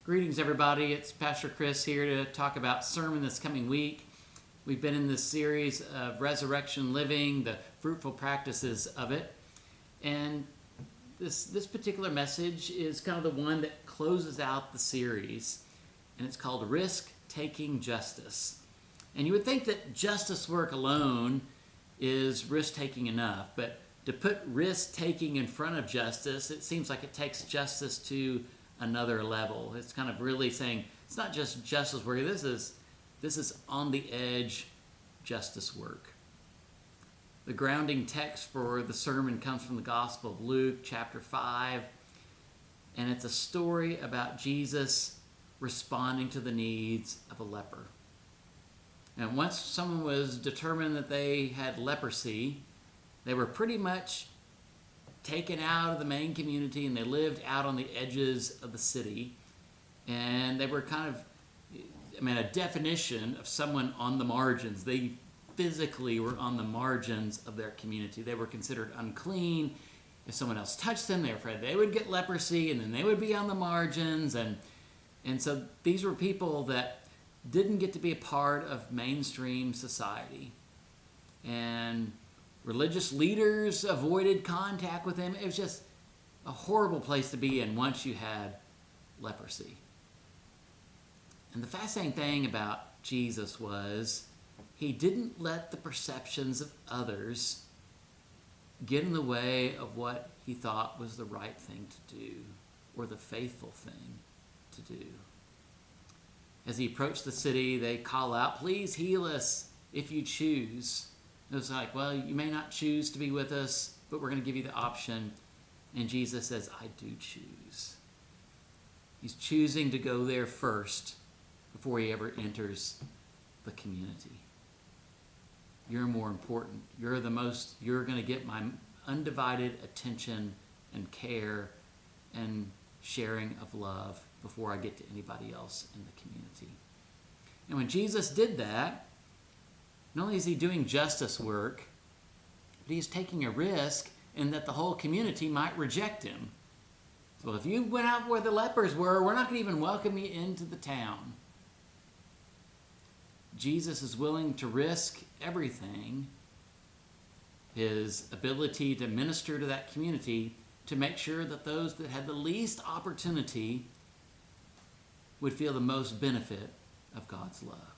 Greetings, everybody. It's Pastor Chris here to talk about sermon this coming week. We've been in this series of resurrection living, the fruitful practices of it. And this particular message is kind of the one that closes out the series. And it's called Risk-Taking Justice. And you would think that justice work alone is risk-taking enough. But to put risk-taking in front of justice, it seems like it takes justice to another level. It's kind of really saying it's not just justice work. This is on the edge justice work. The grounding text for the sermon comes from the Gospel of Luke, chapter 5, and it's a story about Jesus responding to the needs of a leper. And once someone was determined that they had leprosy, they were pretty much taken out of the main community, and they lived out on the edges of the city. And they were kind of, a definition of someone on the margins. They physically were on the margins of their community. They were considered unclean. If someone else touched them, they were afraid they would get leprosy, and then they would be on the margins. And so these were people that didn't get to be a part of mainstream society. And religious leaders avoided contact with them. It was just a horrible place to be in once you had leprosy. And the fascinating thing about Jesus was he didn't let the perceptions of others get in the way of what he thought was the right thing to do or the faithful thing to do. As he approached the city, they call out, "Please heal us if you choose." It was like, well, you may not choose to be with us, but we're going to give you the option. And Jesus says, I do choose. He's choosing to go there first before he ever enters the community. You're more important. You're going to get my undivided attention and care and sharing of love before I get to anybody else in the community. And when Jesus did that, not only is he doing justice work, but he's taking a risk in that the whole community might reject him. So if you went out where the lepers were, we're not going to even welcome you into the town. Jesus is willing to risk everything, his ability to minister to that community, to make sure that those that had the least opportunity would feel the most benefit of God's love.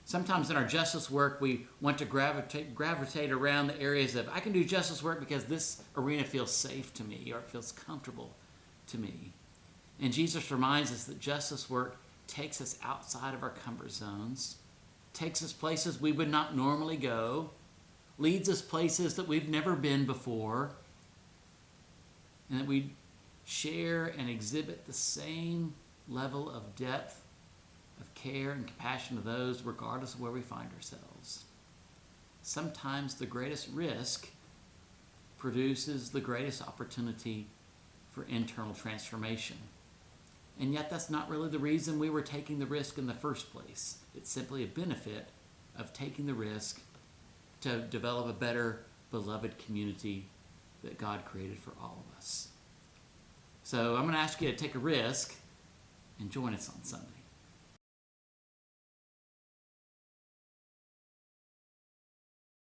Sometimes in our justice work, we want to gravitate around the areas of, I can do justice work because this arena feels safe to me or it feels comfortable to me. And Jesus reminds us that justice work takes us outside of our comfort zones, takes us places we would not normally go, leads us places that we've never been before, and that we share and exhibit the same level of depth of care and compassion to those regardless of where we find ourselves. Sometimes the greatest risk produces the greatest opportunity for internal transformation. And yet that's not really the reason we were taking the risk in the first place. It's simply a benefit of taking the risk to develop a better, beloved community that God created for all of us. So I'm going to ask you to take a risk and join us on Sunday.